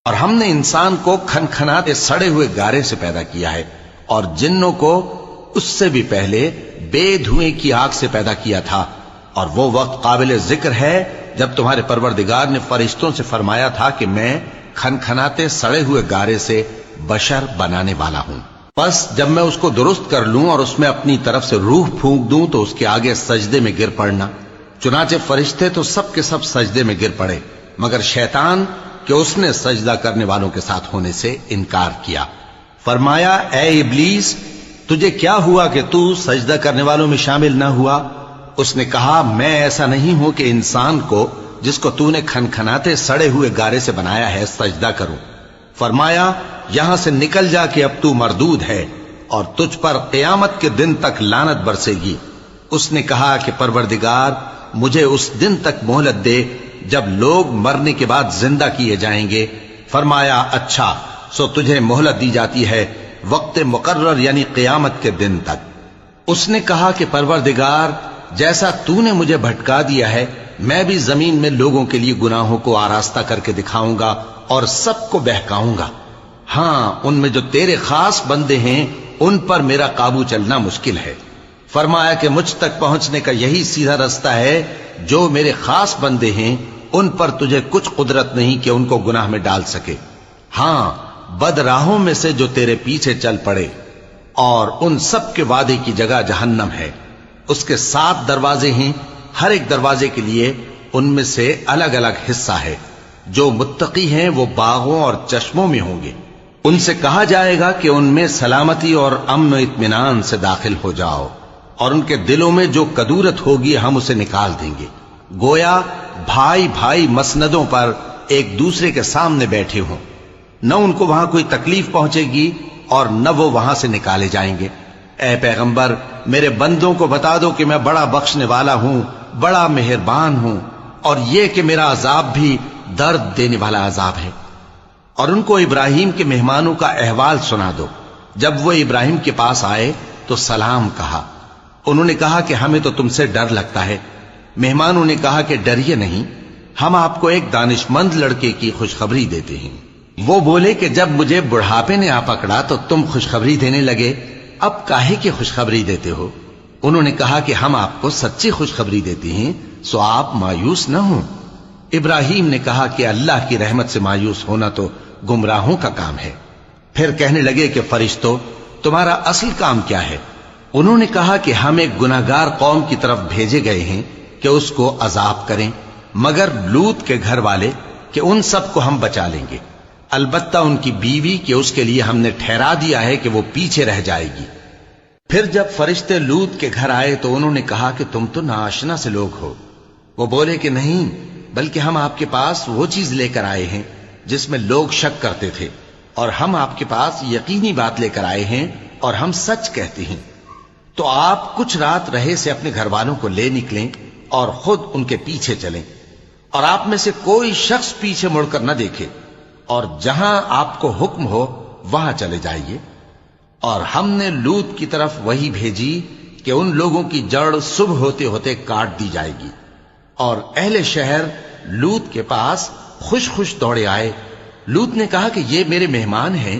اور ہم نے انسان کو کھنکھناتے سڑے ہوئے گارے سے پیدا کیا ہے، اور جنوں کو اس سے بھی پہلے بے دھوئیں کی آگ سے پیدا کیا تھا۔ اور وہ وقت قابل ذکر ہے جب تمہارے پروردگار نے فرشتوں سے فرمایا تھا کہ میں کھنکھناتے سڑے ہوئے گارے سے بشر بنانے والا ہوں، پس جب میں اس کو درست کر لوں اور اس میں اپنی طرف سے روح پھونک دوں تو اس کے آگے سجدے میں گر پڑنا۔ چنانچہ فرشتے تو سب کے سب سجدے میں گر پڑے مگر شیطان کہ اس نے سجدہ کرنے والوں کے ساتھ ہونے سے انکار کیا۔ فرمایا اے ابلیس، تجھے کیا ہوا کہ تو سجدہ کرنے والوں میں شامل نہ ہوا؟ اس نے کہا میں ایسا نہیں ہوں کہ انسان کو جس کو تو نے کھنکھناتے سڑے ہوئے گارے سے بنایا ہے سجدہ کروں۔ فرمایا یہاں سے نکل جا کہ اب تو مردود ہے اور تجھ پر قیامت کے دن تک لعنت برسے گی۔ اس نے کہا کہ پروردگار مجھے اس دن تک مہلت دے جب لوگ مرنے کے بعد زندہ کیے جائیں گے۔ فرمایا اچھا، سو تجھے مہلت دی جاتی ہے وقت مقرر یعنی قیامت کے دن تک۔ اس نے کہا کہ پروردگار جیسا تو نے مجھے بھٹکا دیا ہے میں بھی زمین میں لوگوں کے لیے گناہوں کو آراستہ کر کے دکھاؤں گا اور سب کو بہکاؤں گا۔ ہاں ان میں جو تیرے خاص بندے ہیں ان پر میرا قابو چلنا مشکل ہے۔ فرمایا کہ مجھ تک پہنچنے کا یہی سیدھا رستہ ہے، جو میرے خاص بندے ہیں ان پر تجھے کچھ قدرت نہیں کہ ان کو گناہ میں ڈال سکے۔ ہاں بد راہوں میں سے جو تیرے پیچھے چل پڑے، اور ان سب کے وعدے کی جگہ جہنم ہے۔ اس کے 7 دروازے ہیں، ہر ایک دروازے کے لیے ان میں سے الگ الگ حصہ ہے۔ جو متقی ہیں وہ باغوں اور چشموں میں ہوں گے۔ ان سے کہا جائے گا کہ ان میں سلامتی اور امن و اطمینان سے داخل ہو جاؤ، اور ان کے دلوں میں جو کدورت ہوگی ہم اسے نکال دیں گے، گویا بھائی بھائی مسندوں پر ایک دوسرے کے سامنے بیٹھے ہوں۔ نہ ان کو وہاں کوئی تکلیف پہنچے گی اور نہ وہ وہاں سے نکالے جائیں گے۔ اے پیغمبر میرے بندوں کو بتا دو کہ میں بڑا بخشنے والا ہوں، بڑا مہربان ہوں، اور یہ کہ میرا عذاب بھی درد دینے والا عذاب ہے۔ اور ان کو ابراہیم کے مہمانوں کا احوال سنا دو۔ جب وہ ابراہیم کے پاس آئے تو سلام کہا۔ انہوں نے کہا کہ ہمیں تو تم سے ڈر لگتا ہے۔ مہمانوں نے کہا کہ ڈریے نہیں، ہم آپ کو ایک دانشمند لڑکے کی خوشخبری دیتے ہیں۔ وہ بولے کہ جب مجھے بڑھاپے نے آ پکڑا تو تم خوشخبری دینے لگے، اب کاہے کی خوشخبری دیتے ہو؟ انہوں نے کہا کہ ہم آپ کو سچی خوشخبری دیتے ہیں، سو آپ مایوس نہ ہوں۔ ابراہیم نے کہا کہ اللہ کی رحمت سے مایوس ہونا تو گمراہوں کا کام ہے۔ پھر کہنے لگے کہ فرشتوں تمہارا اصل کام کیا ہے؟ انہوں نے کہا کہ ہم ایک گناہگار قوم کی طرف بھیجے گئے ہیں کہ اس کو عذاب کریں، مگر لوط کے گھر والے کہ ان سب کو ہم بچا لیں گے، البتہ ان کی بیوی کہ اس کے لیے ہم نے ٹھہرا دیا ہے کہ وہ پیچھے رہ جائے گی۔ پھر جب فرشتے لوط کے گھر آئے تو انہوں نے کہا کہ تم تو ناآشنا سے لوگ ہو۔ وہ بولے کہ نہیں، بلکہ ہم آپ کے پاس وہ چیز لے کر آئے ہیں جس میں لوگ شک کرتے تھے، اور ہم آپ کے پاس یقینی بات لے کر آئے ہیں اور ہم سچ کہتے ہیں۔ تو آپ کچھ رات رہے سے اپنے گھر والوں کو لے نکلیں اور خود ان کے پیچھے چلیں، اور آپ میں سے کوئی شخص پیچھے مڑ کر نہ دیکھے، اور جہاں آپ کو حکم ہو وہاں چلے جائیے۔ اور ہم نے لوط کی طرف وحی بھیجی کہ ان لوگوں کی جڑ صبح ہوتے ہوتے کاٹ دی جائے گی۔ اور اہل شہر لوط کے پاس خوش خوش دوڑے آئے۔ لوط نے کہا کہ یہ میرے مہمان ہیں،